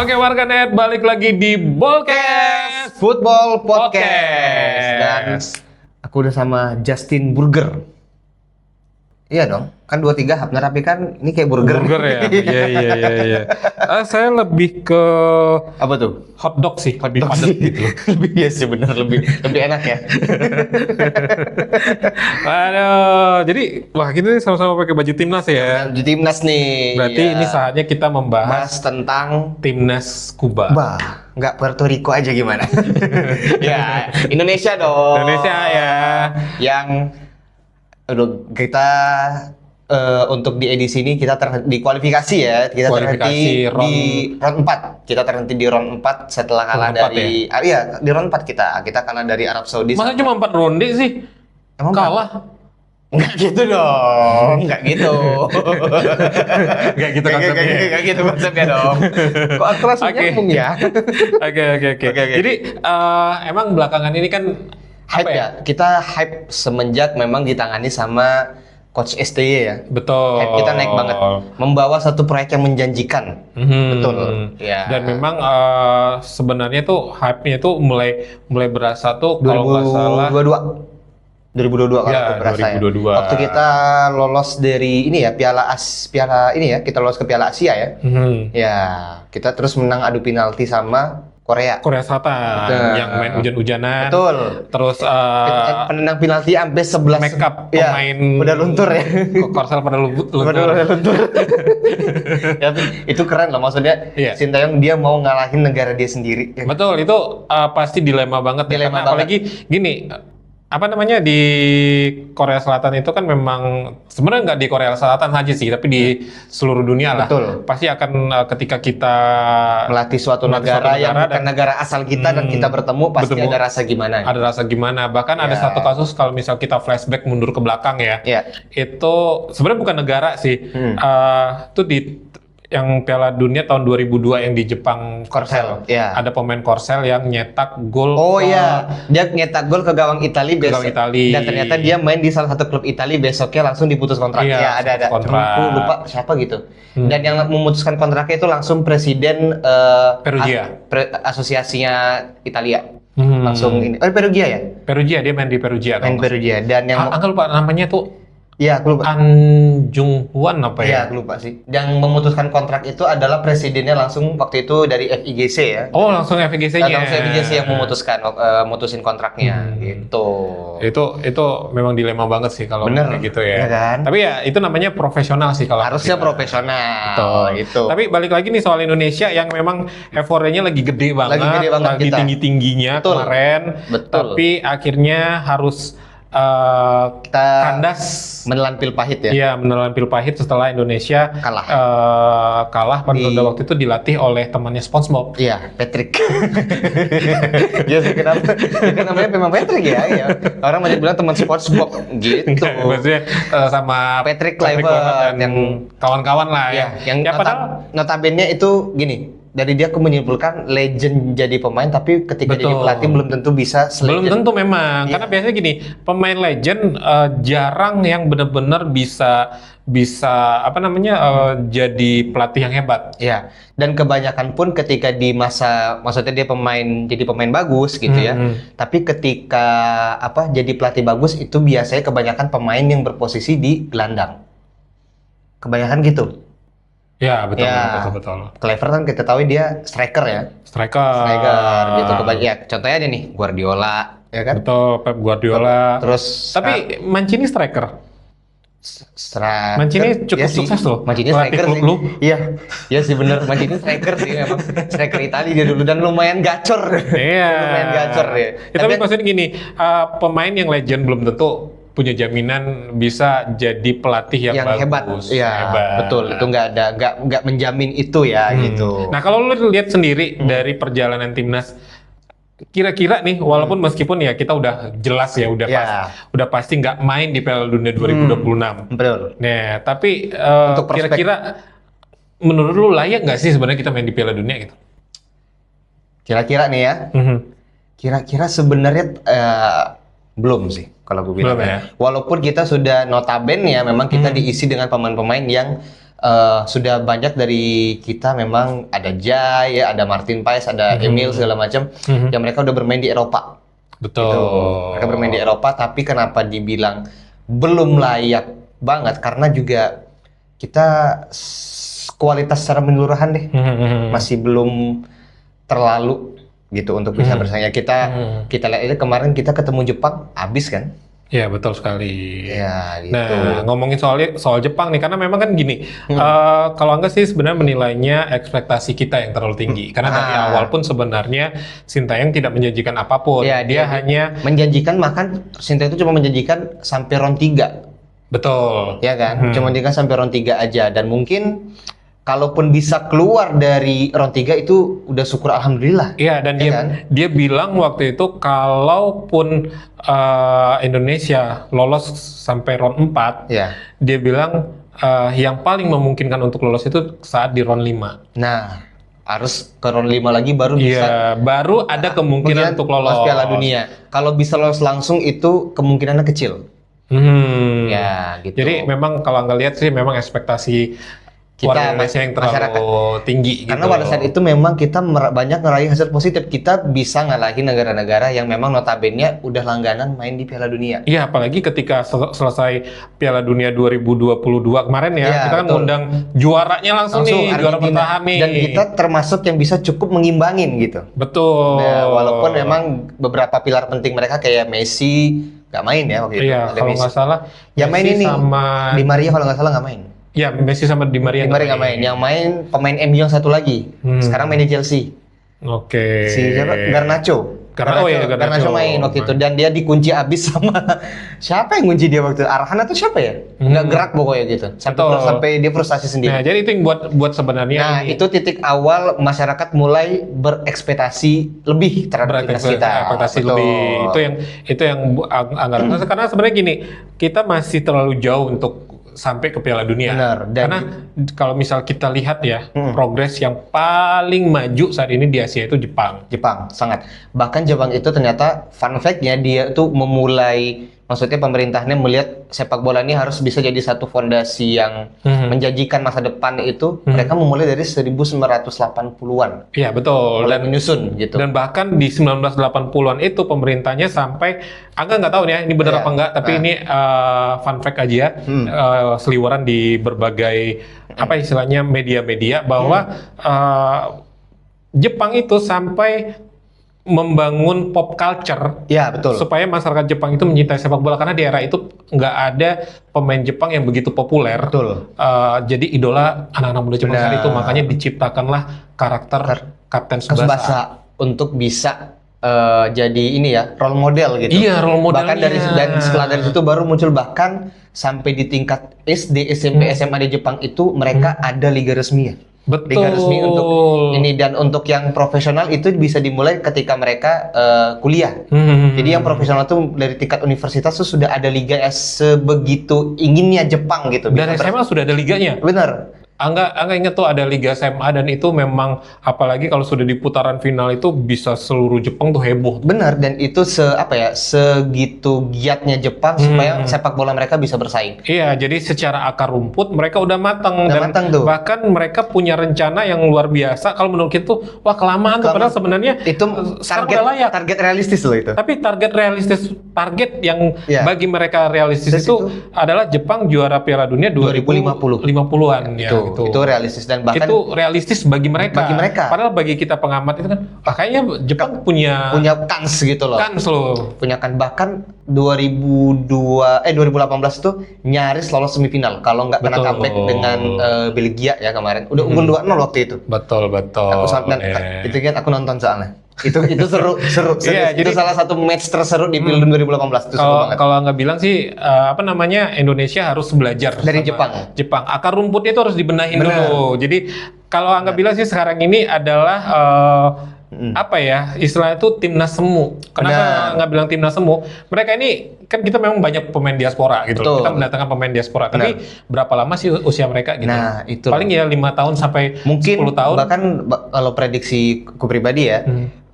Oke warganet, balik lagi di Bolkes Football Podcast. Dan aku udah sama Justin Burger. Iya dong, kan 23 Hapner, tapi kan ini kayak burger. Burger ya? Iya. Saya lebih ke Apa tuh? hotdog sih, lebih Hotdog padat sih. gitu. Lebih ya sih bener, lebih enak ya. Aduh, jadi wah kita nih sama-sama pakai baju timnas ya. Di timnas nih. Berarti ya. ini saatnya kita membahas Bahas tentang timnas Kuba. nggak Puerto Rico aja gimana? Ya, Indonesia dong. Indonesia ya. Yang kita untuk di edisi ini kita di kualifikasi ya, kita terhenti di round 4. Kita terhenti di round 4 setelah kalah dari di round 4 kita kalah dari Arab Saudi. Masa cuma 4 ronde sih? Emang kalah? Enggak gitu dong, enggak gitu. Enggak gitu konsepnya. Enggak gitu konsepnya dong. Kok aku langsung nyambung ya? Oke. Jadi emang belakangan ini kan hype ya? Kita hype semenjak memang ditangani sama Coach STY ya. Betul. Hype kita naik banget. Membawa satu proyek yang menjanjikan. Betul. Ya. Dan memang sebenarnya tuh hype-nya tuh mulai berasa tuh kalau nggak salah 2022 kalau ya, berasa 2022. ya. Waktu kita lolos dari ini ya piala ini ya, kita lolos ke Piala Asia ya. Ya, kita terus menang adu penalti sama Korea Selatan. Betul. Yang main hujan-hujanan. Betul. Terus penendang penalti sampai 11 make up pemain udah luntur ya. Korsel pada luntur. Ya, itu keren loh, maksudnya Sintayong dia mau ngalahin negara dia sendiri. Betul, itu pasti dilema banget. Dilema karena apalagi gini, apa namanya, di Korea Selatan itu kan memang sebenarnya nggak di Korea Selatan aja sih, tapi di seluruh dunia lah. Betul. Pasti akan ketika kita melatih suatu negara yang bukan negara asal kita dan kita bertemu pasti ada rasa gimana. Ada rasa gimana. Bahkan ada satu kasus kalau misal kita flashback mundur ke belakang ya. Itu sebenarnya bukan negara sih. Itu di yang Piala Dunia tahun 2002 yang di Jepang, Korsel. Ada pemain Korsel yang nyetak gol. Dia nyetak gol ke gawang Italia dan ternyata dia main di salah satu klub Italia, besoknya langsung diputus kontrak. Ada kontrak. Aku lupa siapa gitu. Dan yang memutuskan kontraknya itu langsung presiden Perugia. Asosiasinya Italia. Langsung ini. Perugia ya? Perugia, dia main di Perugia. Main Perugia. Dan yang aku lupa namanya tuh. Iya, aku lupa. An Jung Hwan apa ya? Iya, aku lupa sih. Yang memutuskan kontrak itu adalah presidennya langsung waktu itu dari FIGC ya. Oh, langsung FIGC-nya. Langsung FIGC yang mutusin kontraknya gitu. Itu memang dilema banget sih kalau kayak gitu ya. Iya kan? Tapi ya itu namanya profesional sih kalau harusnya profesional. Betul. Tapi balik lagi nih soal Indonesia yang memang euforianya lagi gede banget. Lagi tinggi-tingginya kemarin. Betul. Tapi akhirnya harus kita kandas, menelan pil pahit ya. Iya, menelan pil pahit setelah Indonesia kalah pada waktu itu dilatih oleh temannya SpongeBob. Iya, Patrick. Ya kenapa? Kan namanya memang Patrick ya. Orang banyak bilang teman SpongeBob gitu. Maksudnya sama Patrick Kluivert dan yang kawan-kawan lah ya. Yang notabene itu gini. Dari dia aku menyimpulkan legend jadi pemain, tapi ketika jadi pelatih belum tentu bisa belum tentu memang. Karena biasanya gini, pemain legend jarang yang benar-benar bisa jadi pelatih yang hebat. Iya. Dan kebanyakan pun ketika di maksudnya dia jadi pemain bagus gitu ya. Tapi ketika jadi pelatih bagus itu biasanya kebanyakan pemain yang berposisi di gelandang. Kebanyakan gitu. Ya, betul. Kluivert kan kita tahu dia striker ya. Striker gitu. Contohnya ada nih Guardiola, ya kan? Betul, Pep Guardiola. Terus tapi Mancini striker. Mancini cukup sukses loh. Mancini striker sih. Iya sih bener. Mancini striker sih memang. Striker Italia dia dulu dan lumayan gacor. Iya. Lumayan gacor ya. Tapi maksudnya gini, pemain yang legend belum tentu punya jaminan bisa jadi pelatih yang bagus. Hebat. Betul. Itu nggak menjamin itu ya gitu. Nah, kalau lu lihat sendiri dari perjalanan timnas, kira-kira nih, walaupun meskipun ya kita udah jelas ya udah pasti nggak main di Piala Dunia 2026. Betul. Nah, tapi kira-kira menurut lu layak nggak sih sebenarnya kita main di Piala Dunia gitu? Kira-kira nih ya. Kira-kira sebenarnya belum sih. Kalau gue bilang ya. Walaupun kita sudah notabene ya memang kita diisi dengan pemain-pemain yang sudah banyak dari kita memang ada Jai, ya, ada Martin Paes, ada Emil segala macam yang mereka udah bermain di Eropa. Betul. Gitu. Mereka bermain di Eropa, tapi kenapa dibilang belum layak banget? Karena juga kita kualitas secara menyeluruhan deh masih belum terlalu gitu untuk bisa bersaing. Kita lihat aja kemarin kita ketemu Jepang, habis kan? Ya betul sekali. Ya, gitu. Nah, ngomongin soal Jepang nih, karena memang kan gini, kalau Angga sih sebenarnya menilainya ekspektasi kita yang terlalu tinggi. Karena dari awal pun sebenarnya Sintayong tidak menjanjikan apapun. Ya, dia hanya menjanjikan, bahkan Sintayong itu cuma menjanjikan sampai round 3. Betul. Ya kan? Cuma menjanjikan sampai round 3 aja. Dan mungkin kalaupun bisa keluar dari round 3 itu udah syukur alhamdulillah. Iya, dan dia bilang waktu itu kalaupun Indonesia lolos sampai round 4, dia bilang yang paling memungkinkan untuk lolos itu saat di round 5. Nah, harus ke round 5 lagi baru bisa. Iya, baru ada kemungkinan untuk lolos Piala Dunia. Kalau bisa lolos langsung itu kemungkinannya kecil. Ya, gitu. Jadi memang kalau nggak lihat sih memang ekspektasi kita Indonesia yang terlalu tinggi gitu. Karena pada saat itu memang kita banyak ngeraih hasil positif. Kita bisa ngalahin negara-negara yang memang notabene udah langganan main di Piala Dunia. Iya, apalagi ketika selesai Piala Dunia 2022 kemarin ya, kita kan ngundang juaranya langsung nih, juara bertahan nih. Dan kita termasuk yang bisa cukup mengimbangin gitu. Betul. Nah, walaupun memang beberapa pilar penting mereka kayak Messi nggak main ya waktu itu. Iya, kalau nggak salah. Yang main ini sama Di Maria kalau nggak salah nggak main. Ya, Messi sama Di Maria nggak main. Yang main pemain MU yang satu lagi. Sekarang main di Chelsea. Oke. Si siapa? Garnacho main waktu itu, dan dia dikunci abis sama siapa yang kunci dia waktu itu? Arhan atau siapa ya? Nggak gerak pokoknya gitu. Sampai dia frustasi sendiri. Nah, jadi itu yang buat sebenarnya. Nah, itu titik awal masyarakat mulai berekspektasi lebih terhadap timnas kita. Ekspektasi lebih. Itu yang anggaran. Karena sebenarnya gini, kita masih terlalu jauh untuk sampai ke Piala Dunia. Benar. Karena kalau misal kita lihat ya, progres yang paling maju saat ini di Asia itu Jepang. Sangat. Bahkan Jepang itu ternyata fun fact-nya dia tuh memulai, maksudnya pemerintahnya melihat sepak bola ini harus bisa jadi satu fondasi yang menjanjikan masa depan itu. Mereka memulai dari 1980-an. Iya, betul. Dan menyusun gitu. Dan bahkan di 1980-an itu pemerintahnya sampai, Angga nggak tahu nih ya, ini benar apa enggak, tapi ini fun fact aja ya, seliweran di berbagai apa istilahnya media-media bahwa Jepang itu sampai membangun pop culture, ya betul, supaya masyarakat Jepang itu mencintai sepak bola, karena di era itu nggak ada pemain Jepang yang begitu populer. Betul. Jadi idola anak-anak muda Jepang saat itu, makanya diciptakanlah karakter Kapten Tsubasa untuk bisa jadi ini ya, role model gitu. Iya, role model. Bahkan setelah dari situ baru muncul, bahkan sampai di tingkat SD, SMP, SMA di Jepang itu mereka ada liga resmi ya. Betul. Liga resmi untuk ini, dan untuk yang profesional itu bisa dimulai ketika mereka kuliah. Jadi yang profesional tuh dari tingkat universitas tuh sudah ada liga sebegitu inginnya Jepang gitu. Dan SMA sudah ada liganya. Bener. Angga ingat tuh ada Liga SMA, dan itu memang apalagi kalau sudah di putaran final itu bisa seluruh Jepang tuh heboh. Benar, dan itu segitu giatnya Jepang supaya sepak bola mereka bisa bersaing. Iya, jadi secara akar rumput mereka udah matang, tuh. Bahkan mereka punya rencana yang luar biasa. Kalau menurut kita, wah kelamaan tuh, padahal sebenarnya itu target realistis loh itu. Tapi target yang bagi mereka realistis itu adalah Jepang juara Piala Dunia 2050-an ya. Itu realistis, dan bahkan itu realistis bagi mereka. Padahal bagi kita pengamat itu kan, kayaknya Jepang punya kans gitu loh. Punya kan, bahkan 2018 itu nyaris lolos semifinal kalau nggak kena comeback dengan Belgia ya kemarin. Udah unggul 2-0 waktu itu. Betul. Itu kan aku nonton soalnya. Itu seru. Iya, itu salah satu match terseru di Piala 2018 itu. Kalau nggak bilang sih Indonesia harus belajar dari Jepang. Akar rumputnya itu harus dibenahin dulu. Jadi kalau nggak bilang sih sekarang ini adalah istilahnya itu timnas semu. Kenapa nggak bilang timnas semu? Mereka ini kan, kita memang banyak pemain diaspora gitu. Kita mendatangkan pemain diaspora. Tapi berapa lama sih usia mereka gitu? Nah, itu paling ya 5 tahun sampai mungkin 10 tahun. Bahkan kalau prediksi ku pribadi ya,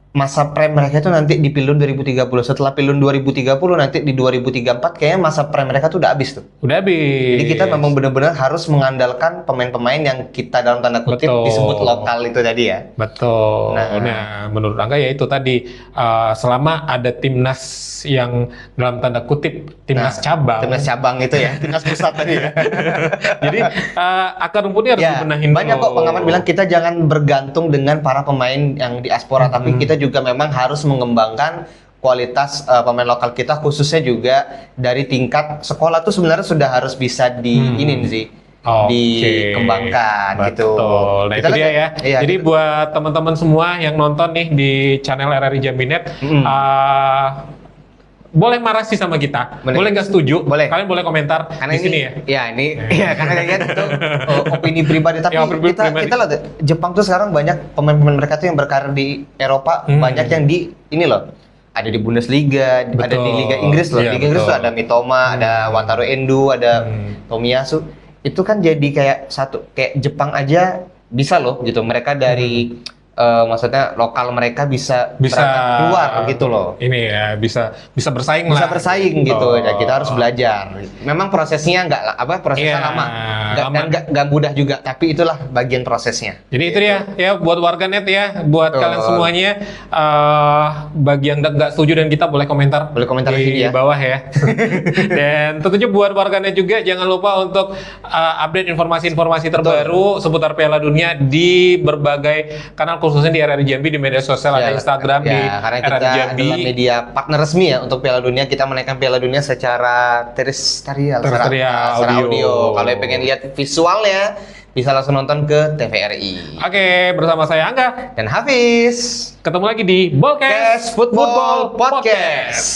masa prime mereka itu nanti di Piala 2030. Setelah Piala 2030 nanti di 2034 kayaknya masa prime mereka tuh udah habis tuh. Udah habis. Jadi kita memang benar-benar harus mengandalkan pemain-pemain yang kita dalam tanda kutip disebut lokal itu tadi ya. Betul. Nah, menurut Angga ya itu tadi selama ada timnas yang dalam tanda kutip timnas cabang. Timnas cabang itu ya, timnas pusat tadi ya. Jadi akar rumputnya harus dibenahin. Banyak kok pengamat bilang kita jangan bergantung dengan para pemain yang diaspora, tapi kita juga memang harus mengembangkan kualitas pemain lokal kita, khususnya juga dari tingkat sekolah tuh sebenarnya sudah harus bisa dikembangkan gitu. Nah itu dia ya. Iya, jadi gitu. Buat teman-teman semua yang nonton nih di channel RRI Jambi.net, boleh marah sih sama kita, boleh nggak setuju, kalian boleh komentar karena di sini ya. Iya ini, karena kalian itu opini pribadi, tapi kita lihat Jepang tuh sekarang banyak pemain-pemain mereka tuh yang berkarir di Eropa, banyak yang di ini loh, ada di Bundesliga, ada di Liga Inggris loh. Liga Inggris tuh ada Mitoma, ada Wataru Endo, ada Tomiyasu. Itu kan jadi kayak kayak Jepang aja bisa loh gitu. Mereka dari maksudnya lokal mereka bisa keluar gitu loh. Ini ya bisa bersaing lah. Bisa bersaing gitu. Ya, kita harus belajar. Memang prosesnya prosesnya lama. Nggak mudah juga, tapi itulah bagian prosesnya. Jadi itu dia ya buat warganet ya, buat kalian semuanya bagi yang nggak setuju dan kita boleh komentar di bawah ya. Dan tentunya buat warganet juga jangan lupa untuk update informasi-informasi terbaru seputar Piala Dunia di berbagai kanal, khususnya di RRI Jambi, di media sosial, ada Instagram di karena kita adalah media partner resmi ya untuk Piala Dunia. Kita menaikkan Piala Dunia secara terestrial audio. Kalau yang pengen lihat visualnya bisa langsung nonton ke TVRI. Oke, bersama saya Angga dan Hafiz. Ketemu lagi di Ballcast Football Podcast.